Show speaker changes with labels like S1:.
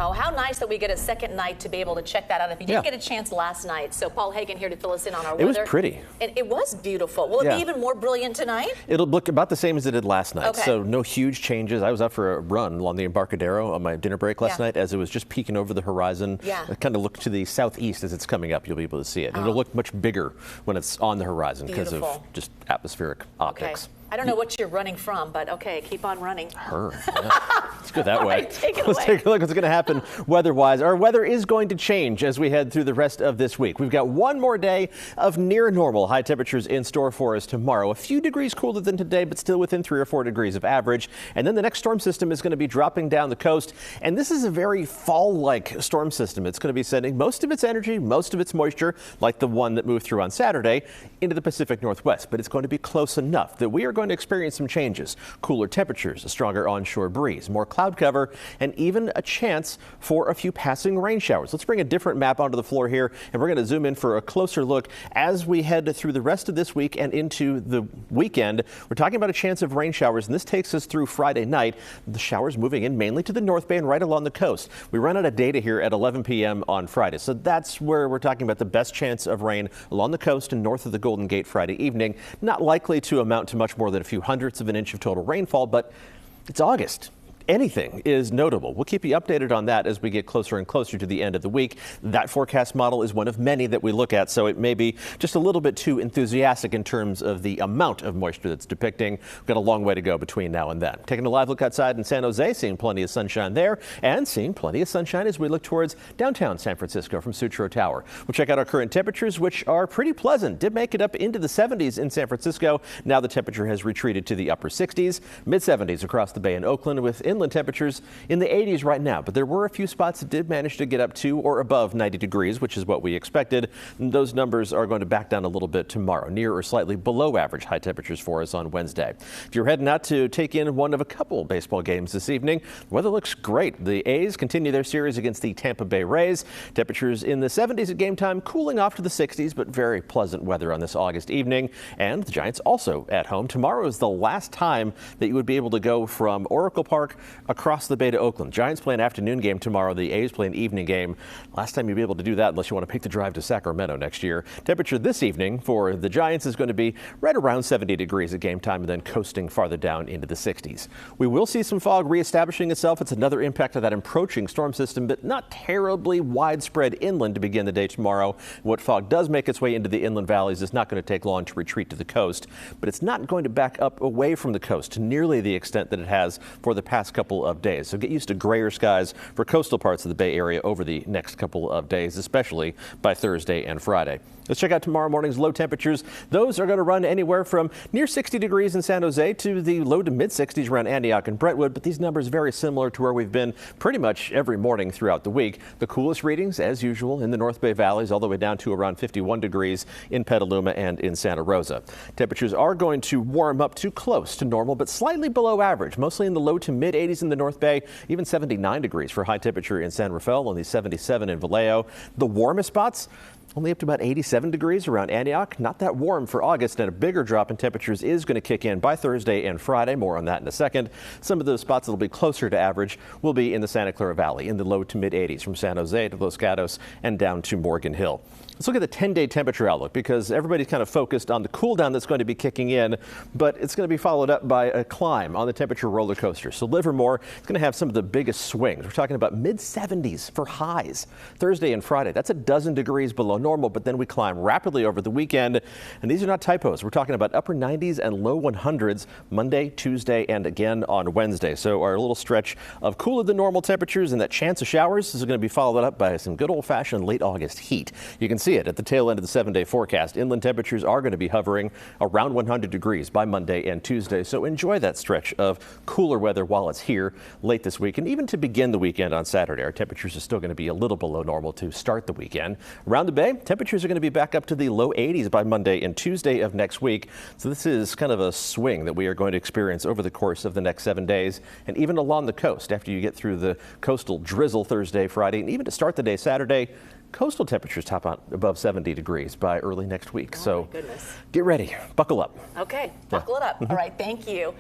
S1: Oh, how nice that we get a second night to be able to check that out if you didn't
S2: Yeah.
S1: get a chance last night. So Paul Heggen here to fill us in on our weather.
S2: It was pretty.
S1: It was beautiful. Will it be even more brilliant tonight?
S2: It'll look about the same as it did last night.
S1: Okay.
S2: So no huge changes. I was out for a run along the Embarcadero on my dinner break last night as it was just peeking over the horizon.
S1: Yeah.
S2: Kind of look to the southeast as it's coming up. You'll be able to see it. It'll look much bigger when it's on the horizon because of just atmospheric optics.
S1: Okay. I don't know what you're running from, but okay, keep on running.
S2: Her. Yeah. Let's go that way.
S1: Right, take it
S2: Let's
S1: away.
S2: take a look what's going to happen weather-wise. Our weather is going to change as we head through the rest of this week. We've got one more day of near normal high temperatures in store for us tomorrow. A few degrees cooler than today, but still within 3 or 4 degrees of average. And then the next storm system is going to be dropping down the coast. And this is a very fall-like storm system. It's going to be sending most of its energy, most of its moisture, like the one that moved through on Saturday, into the Pacific Northwest. But it's going to be close enough that we are going to experience some changes. Cooler temperatures, a stronger onshore breeze, more cloud cover, and even a chance for a few passing rain showers. Let's bring a different map onto the floor here, and we're going to zoom in for a closer look as we head through the rest of this week and into the weekend. We're talking about a chance of rain showers, and this takes us through Friday night. The showers moving in mainly to the North Bay and right along the coast. We run out of data here at 11 p.m. on Friday, so that's where we're talking about the best chance of rain along the coast and north of the Golden Gate Friday evening. Not likely to amount to much more than a few hundredths of an inch of total rainfall, but it's August. Anything is notable. We'll keep you updated on that as we get closer and closer to the end of the week. That forecast model is one of many that we look at, so it may be just a little bit too enthusiastic in terms of the amount of moisture that's depicting. We've got a long way to go between now and then. Taking a live look outside in San Jose, seeing plenty of sunshine there, and seeing plenty of sunshine as we look towards downtown San Francisco from Sutro Tower. We'll check out our current temperatures, which are pretty pleasant. Did make it up into the 70s in San Francisco. Now the temperature has retreated to the upper 60s, mid 70s across the Bay in Oakland, with inland temperatures in the 80s right now, but there were a few spots that did manage to get up to or above 90 degrees, which is what we expected. And those numbers are going to back down a little bit tomorrow, near or slightly below average high temperatures for us on Wednesday. If you're heading out to take in one of a couple baseball games this evening, the weather looks great. The A's continue their series against the Tampa Bay Rays. Temperatures in the 70s at game time, cooling off to the 60s, but very pleasant weather on this August evening. And the Giants also at home. Tomorrow is the last time that you would be able to go from Oracle Park across the Bay to Oakland. Giants play an afternoon game tomorrow. The A's play an evening game. Last time you'll be able to do that unless you want to pick the drive to Sacramento next year. Temperature this evening for the Giants is going to be right around 70 degrees at game time and then coasting farther down into the 60s. We will see some fog reestablishing itself. It's another impact of that approaching storm system, but not terribly widespread inland to begin the day tomorrow. What fog does make its way into the inland valleys is not going to take long to retreat to the coast, but it's not going to back up away from the coast to nearly the extent that it has for the past couple of days. So get used to grayer skies for coastal parts of the Bay Area over the next couple of days, especially by Thursday and Friday. Let's check out tomorrow morning's low temperatures. Those are going to run anywhere from near 60 degrees in San Jose to the low to mid 60s around Antioch and Brentwood, but these numbers very similar to where we've been pretty much every morning throughout the week. The coolest readings, as usual, in the North Bay valleys, all the way down to around 51 degrees in Petaluma and in Santa Rosa. Temperatures are going to warm up to close to normal, but slightly below average, mostly in the low to mid 80s in the North Bay, even 79 degrees for high temperature in San Rafael, only 77 in Vallejo. The warmest spots, only up to about 87 degrees around Antioch. Not that warm for August, and a bigger drop in temperatures is going to kick in by Thursday and Friday. More on that in a second. Some of those spots that will be closer to average will be in the Santa Clara Valley in the low to mid 80s from San Jose to Los Gatos and down to Morgan Hill. Let's look at the 10-day temperature outlook because everybody's kind of focused on the cool down that's going to be kicking in, but it's going to be followed up by a climb on the temperature roller coaster. So Livermore is going to have some of the biggest swings. We're talking about mid 70s for highs Thursday and Friday. That's a dozen degrees below normal, but then we climb rapidly over the weekend. And these are not typos. We're talking about upper 90s and low 100s Monday, Tuesday, and again on Wednesday. So our little stretch of cooler than normal temperatures and that chance of showers is going to be followed up by some good old-fashioned late August heat. You can see it at the tail end of the 7-day forecast. Inland temperatures are going to be hovering around 100 degrees by Monday and Tuesday. So enjoy that stretch of cooler weather while it's here late this week. And even to begin the weekend on Saturday, our temperatures are still going to be a little below normal to start the weekend. Around the Bay, temperatures are going to be back up to the low 80s by Monday and Tuesday of next week. So this is kind of a swing that we are going to experience over the course of the next 7 days. And even along the coast, after you get through the coastal drizzle Thursday, Friday, and even to start the day Saturday, coastal temperatures top out above 70 degrees by early next week.
S1: Oh,
S2: so
S1: my goodness.
S2: Get ready. Buckle up.
S1: Okay, buckle it up. All right, thank you.